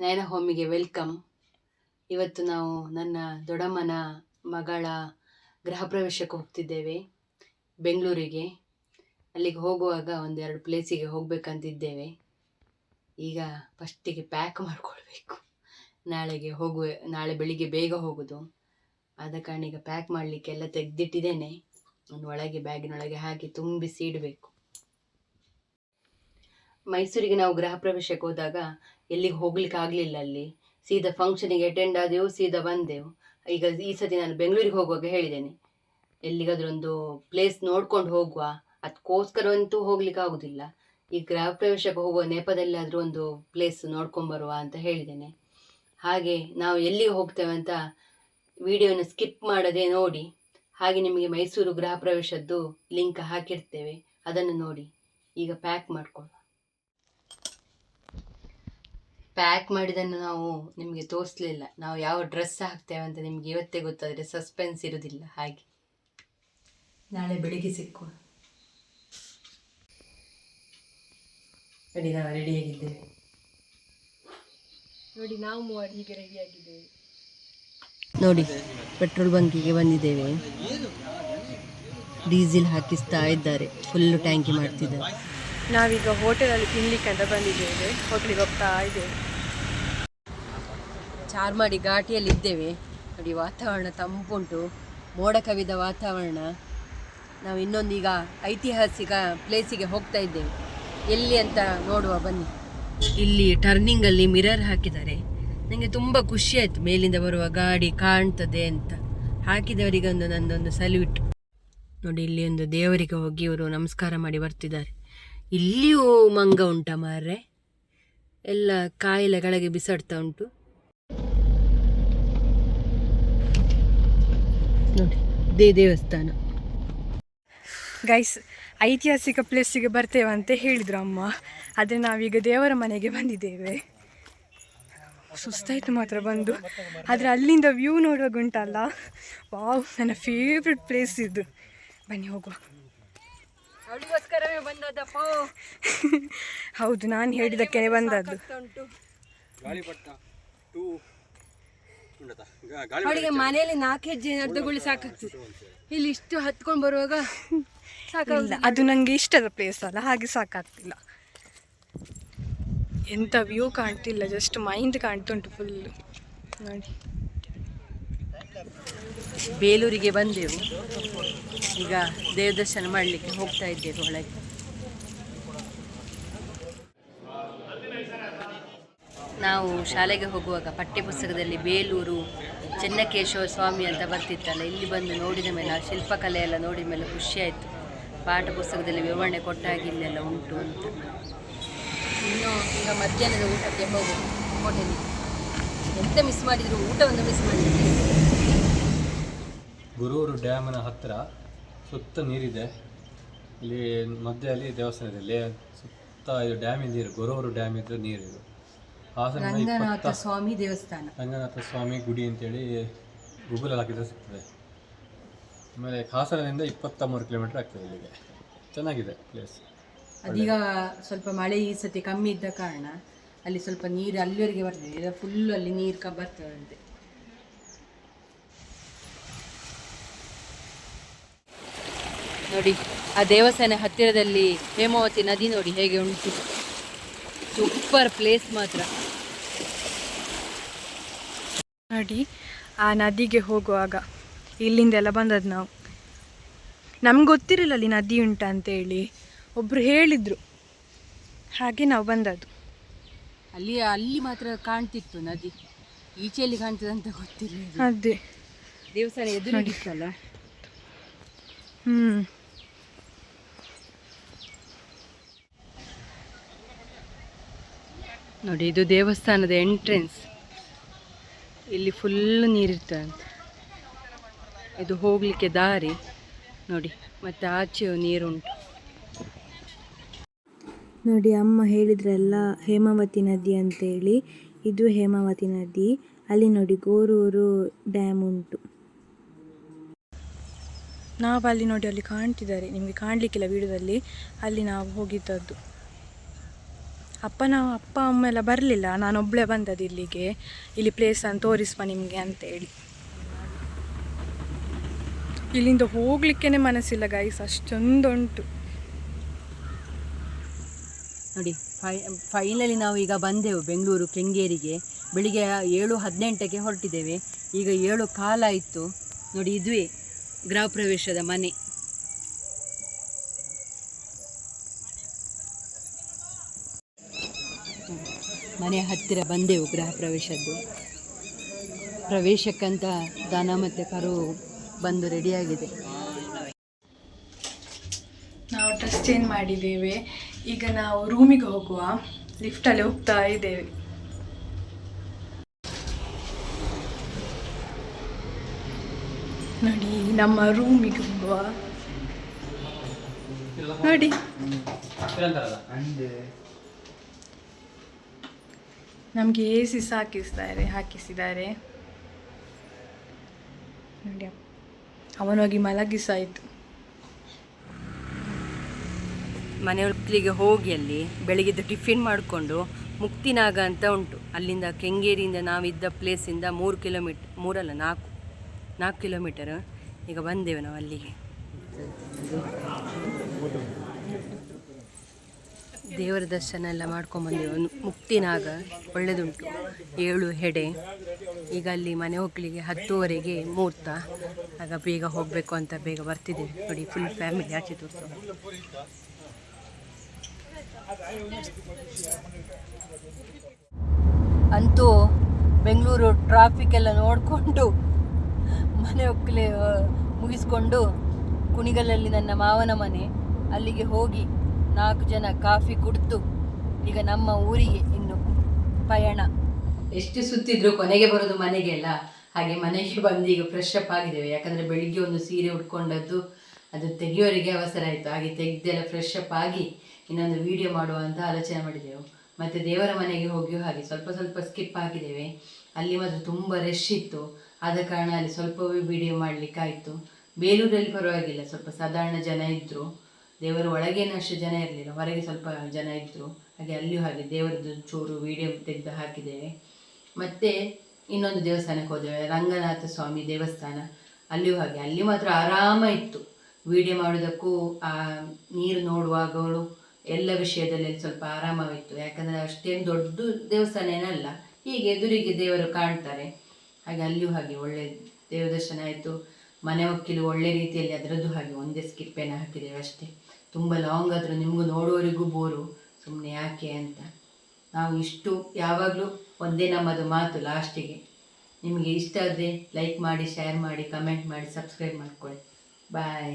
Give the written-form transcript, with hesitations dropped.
ನಯನ ಹೋಮಿಗೆ welcome. ಇವತ್ತು ನಾವು ನನ್ನ ದೊಡ್ಡಮ್ಮನ ಮಗಳ ಗೃಹ ಪ್ರವೇಶಕ್ಕೆ ಹೋಗ್ತಿದ್ದೇವೆ ಬೆಂಗಳೂರಿಗೆ. ಅಲ್ಲಿಗೆ ಹೋಗುವಾಗ ಒಂದೆರಡು ಪ್ಲೇಸಿಗೆ ಹೋಗ್ಬೇಕಂತಿದ್ದೇವೆ. ಈಗ ಫಸ್ಟಿಗೆ ಪ್ಯಾಕ್ ಮಾಡ್ಕೊಳ್ಬೇಕು. ನಾಳೆ ಬೆಳಿಗ್ಗೆ ಬೇಗ ಹೋಗೋದು. ಆದ ಕಾರಣ ಈಗ ಪ್ಯಾಕ್ ಮಾಡಲಿಕ್ಕೆ ಎಲ್ಲ ತೆಗೆದಿಟ್ಟಿದ್ದೇನೆ. ಒಳಗೆ ಬ್ಯಾಗಿನೊಳಗೆ ಹಾಕಿ ತುಂಬಿಸಿ ಇಡಬೇಕು. ಮೈಸೂರಿಗೆ ನಾವು ಗೃಹ ಪ್ರವೇಶಕ್ಕೆ ಹೋದಾಗ ಎಲ್ಲಿಗೆ ಹೋಗ್ಲಿಕ್ಕೆ ಆಗಲಿಲ್ಲ. ಅಲ್ಲಿ ಸೀದಾ ಫಂಕ್ಷನಿಗೆ ಅಟೆಂಡ್ ಆದೆವು, ಸೀದಾ ಬಂದೆವು. ಈಗ ಈ ಸತಿ ನಾನು ಬೆಂಗಳೂರಿಗೆ ಹೋಗುವಾಗ ಹೇಳಿದ್ದೇನೆ, ಎಲ್ಲಿಗಾದ್ರೂ ಒಂದು ಪ್ಲೇಸ್ ನೋಡ್ಕೊಂಡು ಹೋಗುವ, ಅದಕ್ಕೋಸ್ಕರವಂತೂ ಹೋಗ್ಲಿಕ್ಕೆ ಆಗುದಿಲ್ಲ. ಈ ಗೃಹ ಪ್ರವೇಶಕ್ಕೆ ಹೋಗುವ ನೆಪದಲ್ಲಿ ಆದರೂ ಒಂದು ಪ್ಲೇಸ್ ನೋಡ್ಕೊಂಬರುವ ಅಂತ ಹೇಳಿದ್ದೇನೆ. ಹಾಗೆ ನಾವು ಎಲ್ಲಿಗೆ ಹೋಗ್ತೇವೆ ಅಂತ ವಿಡಿಯೋನ ಸ್ಕಿಪ್ ಮಾಡದೆ ನೋಡಿ. ಹಾಗೆ ನಿಮಗೆ ಮೈಸೂರು ಗೃಹ ಪ್ರವೇಶದ್ದು ಲಿಂಕ್ ಹಾಕಿರ್ತೇವೆ, ಅದನ್ನು ನೋಡಿ. ಈಗ ಪ್ಯಾಕ್ ಮಾಡ್ಕೊಳ್ಳುವ. ಪ್ಯಾಕ್ ಮಾಡಿದ್ದನ್ನು ನಾವು ನಿಮಗೆ ತೋರಿಸಲಿಲ್ಲ. ನಾವು ಯಾವ ಡ್ರೆಸ್ ಹಾಕ್ತೇವೆ ಅಂತ ನಿಮಗೆ ಇವತ್ತೇ ಗೊತ್ತಾದರೆ ಸಸ್ಪೆನ್ಸ್ ಇರೋದಿಲ್ಲ. ಹಾಗೆ ನಾಳೆ ಬೆಳಿಗ್ಗೆ ಸಿಕ್ಕುವ. ನಾವು ರೆಡಿಯಾಗಿದ್ದೇವೆ ನೋಡಿ. ನಾವು ಮೂವರು ಹೀಗೆ ರೆಡಿಯಾಗಿದ್ದೇವೆ ನೋಡಿ. ಪೆಟ್ರೋಲ್ ಬಂಕಿಗೆ ಬಂದಿದ್ದೇವೆ. ಡೀಸೆಲ್ ಹಾಕಿಸ್ತಾ ಇದ್ದಾರೆ, ಫುಲ್ಲು ಟ್ಯಾಂಕಿ ಮಾಡ್ತಿದ್ದಾರೆ. ನಾವೀಗ ಹೋಟೆಲಲ್ಲಿ ತಿನ್ಲಿಕ್ಕೆ ಅಂತ ಬಂದಿದ್ದೇವೆ. ಹೋಟ್ಲಿಗೆ ಹೋಗ್ತಾ ಇದ್ದೇವೆ. ಚಾರ್ಮಾಡಿ ಘಾಟಿಯಲ್ಲಿ ಇದ್ದೇವೆ. ನೋಡಿ, ವಾತಾವರಣ ತಂಪುಂಟು, ಮೋಡ ಕವಿದ ವಾತಾವರಣ. ನಾವು ಇನ್ನೊಂದೀಗ ಐತಿಹಾಸಿಕ ಪ್ಲೇಸಿಗೆ ಹೋಗ್ತಾ ಇದ್ದೇವೆ. ಎಲ್ಲಿ ಅಂತ ನೋಡುವ ಬನ್ನಿ. ಇಲ್ಲಿ ಟರ್ನಿಂಗಲ್ಲಿ ಮಿರರ್ ಹಾಕಿದ್ದಾರೆ. ನನಗೆ ತುಂಬ ಖುಷಿ ಆಯಿತು, ಮೇಲಿಂದ ಬರುವ ಗಾಡಿ ಕಾಣ್ತದೆ ಅಂತ. ಹಾಕಿದವರಿಗೆ ನಂದೊಂದು ಸಲ್ಯೂಟ್. ನೋಡಿ, ಇಲ್ಲಿ ಒಂದು ದೇವರಿಗೆ ಹೋಗಿ ಇವರು ನಮಸ್ಕಾರ ಮಾಡಿ ಬರ್ತಿದ್ದಾರೆ. ಇಲ್ಲಿಯೂ ಮಂಗ ಉಂಟ ಮಾರ್ರೆ, ಎಲ್ಲ ಕಾಯಿಲೆ ಕೆಳಗೆ ಬಿಸಾಡ್ತಾ ಉಂಟು. ನೋಡಿ, ಇದೇ ದೇವಸ್ಥಾನ. ಗೈಸ್, ಐತಿಹಾಸಿಕ ಪ್ಲೇಸಿಗೆ ಬರ್ತೇವೆ ಅಂತ ಹೇಳಿದ್ರು ಅಮ್ಮ. ಆದರೆ ನಾವೀಗ ದೇವರ ಮನೆಗೆ ಬಂದಿದ್ದೇವೆ. ಸುಸ್ತಾಯಿತು ಮಾತ್ರ ಬಂದು. ಆದರೆ ಅಲ್ಲಿಂದ ವ್ಯೂ ನೋಡುವಾಗ ಉಂಟಲ್ಲ, ವಾವ್, ನನ್ನ ಫೇವ್ರೆಟ್ ಪ್ಲೇಸ್ ಇದು. ಬನ್ನಿ ಹೋಗುವ. ಹೌದು, ನಾನು ಹೇಳಿದ್ದಕ್ಕೆ ಬಂದದ್ದು. ಅವಳಿಗೆ ಮನೆಯಲ್ಲಿ 4 ಹೆಜ್ಜೆ ನಡೆದುಕೊಳ್ಳಿ ಸಾಕಾಗ್ತದೆ. ಇಲ್ಲಿ ಇಷ್ಟು ಹತ್ಕೊಂಡು ಬರುವಾಗ ಸಾಕಾಗಿಲ್ಲ. ಅದು ನನಗೆ ಇಷ್ಟದ ಪ್ಲೇಸ್ ಅಲ್ಲ, ಹಾಗೆ ಸಾಕಾಗ್ತಿಲ್ಲ. ಎಂಥ ವ್ಯೂ ಕಾಣ್ತಿಲ್ಲ, ಜಸ್ಟ್ ಮೈಂಡ್ ಕಾಣ್ತುಂಟು ಫುಲ್ಲು. ನೋಡಿ, ಬೇಲೂರಿಗೆ ಬಂದೆವು. ಈಗ ದೇವದರ್ಶನ ಮಾಡಲಿಕ್ಕೆ ಹೋಗ್ತಾ ಇದ್ದೇವೆ ಒಳಗೆ. ನಾವು ಶಾಲೆಗೆ ಹೋಗುವಾಗ ಪಠ್ಯಪುಸ್ತಕದಲ್ಲಿ ಬೇಲೂರು ಚೆನ್ನಕೇಶವ ಸ್ವಾಮಿ ಅಂತ ಬರ್ತಿತ್ತಲ್ಲ, ಇಲ್ಲಿ ಬಂದು ನೋಡಿದ ಮೇಲೆ ಆ ಶಿಲ್ಪಕಲೆ ಎಲ್ಲ ನೋಡಿದ ಮೇಲೆ ಖುಷಿಯಾಯಿತು. ಪಾಠ ಪುಸ್ತಕದಲ್ಲಿ ವಿವರಣೆ ಕೊಟ್ಟಾಗಿ ಇಲ್ಲೆಲ್ಲ ಉಂಟು ಅಂತ. ಇನ್ನು ಈಗ ಮಧ್ಯಾಹ್ನದ ಊಟಕ್ಕೆ ಹೋಗೋದು ಹೋಟೆಲಿಗೆ. ಎಂತ ಮಿಸ್ ಮಾಡಿದ್ರು ಊಟವನ್ನು ಮಿಸ್ ಮಾಡಿದ್ರು. ಗುರೂರು ಡ್ಯಾಮಿನ ಹತ್ತಿರ ಸುತ್ತ ನೀರಿದೆ. ಇಲ್ಲಿ ಮಧ್ಯದಲ್ಲಿ ದೇವಸ್ಥಾನದಲ್ಲಿ ಸುತ್ತ ಇದು ಡ್ಯಾಮಿನ ನೀರು, ಗುರೂರು ಡ್ಯಾಮ್ ಇದ್ದು ನೀರು. ಇದು ರಂಗನಾಥ ಸ್ವಾಮಿ ದೇವಸ್ಥಾನ, ರಂಗನಾಥ ಸ್ವಾಮಿ ಗುಡಿ ಅಂತೇಳಿ ಗೂಗಲಲ್ಲಿ ಹಾಕಿದ್ರೆ ಸಿಗ್ತದೆ. ಆಮೇಲೆ ಹಾಸನದಿಂದ 23 ಕಿಲೋಮೀಟರ್ ಆಗ್ತದೆ ಇಲ್ಲಿಗೆ. ಚೆನ್ನಾಗಿದೆ ಪ್ಲೇಸ್. ಅದೀಗ ಸ್ವಲ್ಪ ಮಳೆ ಈ ಸತಿ ಕಮ್ಮಿ ಇದ್ದ ಕಾರಣ ಅಲ್ಲಿ ಸ್ವಲ್ಪ ನೀರು ಅಲ್ಲಿವರೆಗೆ ಬರ್ತದೆ. ಈಗ ಫುಲ್ಲು ಅಲ್ಲಿ ನೀರು ಬರ್ತದೆ. ನೋಡಿ, ಆ ದೇವಸ್ಥಾನ ಹತ್ತಿರದಲ್ಲಿ ಹೇಮಾವತಿ ನದಿ ನೋಡಿ ಹೇಗೆ ಉಂಟು. ಸೂಪರ್ ಪ್ಲೇಸ್ ಮಾತ್ರ. ನೋಡಿ, ಆ ನದಿಗೆ ಹೋಗುವಾಗ ಇಲ್ಲಿಂದೆಲ್ಲ ಬಂದದ್ದು ನಾವು. ನಮ್ಗೆ ಗೊತ್ತಿರಲಿಲ್ಲ ಅಲ್ಲಿ ನದಿ ಉಂಟ ಅಂತೇಳಿ, ಒಬ್ಬರು ಹೇಳಿದರು, ಹಾಗೆ ನಾವು ಬಂದದ್ದು. ಅಲ್ಲಿ ಮಾತ್ರ ಕಾಣ್ತಿತ್ತು ನದಿ, ಈಚೆಯಲ್ಲಿ ಕಾಣ್ತದೆ ಅಂತ ಗೊತ್ತಿರಲಿಲ್ಲ. ಅದೇ ದೇವಸ್ಥಾನ ಎದುರಿಗಿತ್ತಲ್ಲ. ನೋಡಿ, ಇದು ದೇವಸ್ಥಾನದ ಎಂಟ್ರೆನ್ಸ್. ಇಲ್ಲಿ ಫುಲ್ ನೀರಿರ್ತದಂತೆ. ಇದು ಹೋಗಲಿಕ್ಕೆ ದಾರಿ ನೋಡಿ, ಮತ್ತು ಆಚೆಯೂ ನೀರುಂಟು. ನೋಡಿ, ಅಮ್ಮ ಹೇಳಿದ್ರಲ್ಲ ಹೇಮಾವತಿ ನದಿ ಅಂತೇಳಿ, ಇದು ಹೇಮಾವತಿ ನದಿ. ಅಲ್ಲಿ ನೋಡಿ ಗೋರೂರು ಡ್ಯಾಮ್ ಉಂಟು. ನಾವು ಅಲ್ಲಿ ನೋಡಿ, ಅಲ್ಲಿ ಕಾಣ್ತಿದ್ದಾರೆ, ನಿಮಗೆ ಕಾಣಲಿಕ್ಕಿಲ್ಲ ವಿಡಿಯೋದಲ್ಲಿ. ಅಲ್ಲಿ ನಾವು ಹೋಗಿದ್ದದ್ದು. ಅಪ್ಪ ಅಮ್ಮ ಎಲ್ಲ ಬರಲಿಲ್ಲ, ನಾನೊಬ್ಬಳೇ ಬಂದದ್ದು ಇಲ್ಲಿಗೆ. ಇಲ್ಲಿ ಪ್ಲೇಸನ್ನು ತೋರಿಸುವ ನಿಮಗೆ ಅಂತೇಳಿ. ಇಲ್ಲಿಂದ ಹೋಗ್ಲಿಕ್ಕೇ ಮನಸ್ಸಿಲ್ಲ ಗೈಸ್, ಅಷ್ಟೊಂದುಂಟು ನೋಡಿ. ಫೈನಲಿ ನಾವು ಈಗ ಬಂದೆವು ಬೆಂಗಳೂರು ಕೆಂಗೇರಿಗೆ. ಬೆಳಿಗ್ಗೆ 7:18ಕ್ಕೆ ಹೊರಟಿದ್ದೇವೆ. ಈಗ 7:15 ಆಯಿತು. ನೋಡಿ, ಇದುವೇ ಗೃಹ ಪ್ರವೇಶದ ಮನೆ. ಮನೆ ಹತ್ತಿರ ಬಂದೆವು ಗೃಹ ಪ್ರವೇಶದ್ದು. ಪ್ರವೇಶಕ್ಕಂತ ದನ ಮತ್ತು ಕರು ಬಂದು ರೆಡಿಯಾಗಿದೆ. ನಾವು ಡ್ರೆಸ್ ಚೇಂಜ್ ಮಾಡಿದ್ದೇವೆ. ಈಗ ನಾವು ರೂಮಿಗೆ ಹೋಗುವ. ಲಿಫ್ಟಲ್ಲಿ ಹೋಗ್ತಾ ಇದ್ದೇವೆ. ನೋಡಿ, ನಮ್ಮ ರೂಮಿಗೆ ಹೋಗುವ. ನೋಡಿ, ನಮಗೆ AC ಹಾಕಿಸಿದ್ದಾರೆ. ನೋಡಿ, ಅವನೋಗಿ ಮಲಗಿಸಾಯಿತು. ಮನೆಯೊಳಗೆ ಹೋಗಿ ಅಲ್ಲಿ ಬೆಳಗ್ಗೆದ್ದು ಟಿಫಿನ್ ಮಾಡಿಕೊಂಡು ಮುಕ್ತಿನಾಗ ಅಂತ ಉಂಟು. ಅಲ್ಲಿಂದ ಕೆಂಗೇರಿಯಿಂದ ನಾವಿದ್ದ ಪ್ಲೇಸಿಂದ 4 ಕಿಲೋಮೀಟರ್. ಈಗ ಬಂದೆವು ನಾವು ಅಲ್ಲಿಗೆ. ದೇವರ ದರ್ಶನ ಎಲ್ಲ ಮಾಡ್ಕೊಂಬಂದೆವು. ಮುಕ್ತಿನಾಗ ಒಳ್ಳೆದುಂಟು, 7 ಹೆಡೆ. ಈಗ ಅಲ್ಲಿ ಮನೆ ಹೋಗ್ಲಿಕ್ಕೆ 10:00ವರೆಗೆ ಮುಹೂರ್ತ. ಆಗ ಬೇಗ ಹೋಗಬೇಕು ಅಂತ ಬೇಗ ಬರ್ತಿದ್ದೇವೆ. ನೋಡಿ, ಫುಲ್ ಫ್ಯಾಮಿಲಿ ಆಚೆ ತೋರಿಸೋ. ಅಂತೂ ಬೆಂಗಳೂರು ಟ್ರಾಫಿಕ್ ಎಲ್ಲ ನೋಡಿಕೊಂಡು ಮನೆ ಒಕ್ಕಲೆ ಮುಗಿಸ್ಕೊಂಡು ಕುಣಿಗಲಲ್ಲಿ ನನ್ನ ಮಾವನ ಮನೆ, ಅಲ್ಲಿಗೆ ಹೋಗಿ 4 ಜನ ಕಾಫಿ ಕುಡಿದು ಈಗ ನಮ್ಮ ಊರಿಗೆ ಇನ್ನು ಪಯಣ. ಎಷ್ಟು ಸುತ್ತಿದ್ರು ಕೊನೆಗೆ ಬರೋದು ಮನೆಗೆ ಅಲ್ಲ. ಹಾಗೆ ಮನೆಗೆ ಬಂದು ಈಗ ಫ್ರೆಶ್ ಅಪ್ ಆಗಿದ್ದೇವೆ. ಯಾಕಂದರೆ ಬೆಳಿಗ್ಗೆ ಒಂದು ಸೀರೆ ಉಟ್ಕೊಂಡದ್ದು ಅದು ತೆಗೆಯೋರಿಗೆ ಅವಸರ ಆಯಿತು. ಹಾಗೆ ತೆಗೆದೆಲ್ಲ ಫ್ರೆಶ್ ಅಪ್ ಆಗಿ ಇನ್ನೊಂದು ವಿಡಿಯೋ ಮಾಡುವ ಅಂತ ಆಲೋಚನೆ ಮಾಡಿದೆವು. ಮತ್ತು ದೇವರ ಮನೆಗೆ ಹೋಗಿಯೂ ಹಾಗೆ ಸ್ವಲ್ಪ ಸ್ಕಿಪ್ ಹಾಕಿದ್ದೇವೆ. ಅಲ್ಲಿ ಮಾತ್ರ ತುಂಬ ರಶ್ ಇತ್ತು. ಆದ ಕಾರಣ ಅಲ್ಲಿ ಸ್ವಲ್ಪವೇ ವಿಡಿಯೋ ಮಾಡಲಿಕ್ಕಾಯಿತು. ಬೇಲೂರಲ್ಲಿ ಪರವಾಗಿಲ್ಲ, ಸ್ವಲ್ಪ ಸಾಧಾರಣ ಜನ ಇದ್ದರು. ದೇವರ ಒಳಗೇನು ಅಷ್ಟು ಜನ ಇರಲಿಲ್ಲ, ಹೊರಗೆ ಸ್ವಲ್ಪ ಜನ ಇದ್ದರು. ಹಾಗೆ ಅಲ್ಲಿಯೂ ಹಾಗೆ ದೇವರದ್ದು ಚೂರು ವಿಡಿಯೋ ತೆಗೆದು ಹಾಕಿದ್ದೇವೆ. ಮತ್ತು ಇನ್ನೊಂದು ದೇವಸ್ಥಾನಕ್ಕೆ ಹೋದ್ದೇವೆ, ರಂಗನಾಥ ಸ್ವಾಮಿ ದೇವಸ್ಥಾನ. ಅಲ್ಲಿಯೂ ಹಾಗೆ, ಅಲ್ಲಿ ಮಾತ್ರ ಆರಾಮ ಇತ್ತು. ವಿಡಿಯೋ ಮಾಡೋದಕ್ಕೂ ನೀರು ನೋಡುವಾಗಲೂ ಎಲ್ಲ ವಿಷಯದಲ್ಲಿ ಸ್ವಲ್ಪ ಆರಾಮವಿತ್ತು. ಯಾಕಂದರೆ ಅಷ್ಟೇನು ದೊಡ್ಡ ದೇವಸ್ಥಾನ ಏನಲ್ಲ, ಹೀಗೆ ಎದುರಿಗೆ ದೇವರು ಕಾಣ್ತಾರೆ. ಹಾಗೆ ಅಲ್ಲಿಯೂ ಹಾಗೆ ಒಳ್ಳೆ ದೇವ ದರ್ಶನ ಆಯಿತು. ಮನೆ ಒಕ್ಕಿಲು ಒಳ್ಳೆ ರೀತಿಯಲ್ಲಿ ಅದರದ್ದು ಹಾಗೆ ಒಂದೇ ಸ್ಕಿಪ್ಪೇನ ಹಾಕಿದ್ದೇವೆ ಅಷ್ಟೇ. ತುಂಬ ಲಾಂಗ್ ಆದರೂ ನಿಮಗೂ ನೋಡುವವರಿಗೂ ಬೋರು, ಸುಮ್ಮನೆ ಯಾಕೆ ಅಂತ. ನಾವು ಇಷ್ಟು ಯಾವಾಗಲೂ ಒಂದೇ ನಮ್ಮದು ಮಾತು ಲಾಸ್ಟಿಗೆ. ನಿಮಗೆ ಇಷ್ಟ ಆದರೆ ಲೈಕ್ ಮಾಡಿ, ಶೇರ್ ಮಾಡಿ, ಕಮೆಂಟ್ ಮಾಡಿ, ಸಬ್ಸ್ಕ್ರೈಬ್ ಮಾಡ್ಕೊಳ್ಳಿ. ಬಾಯ್.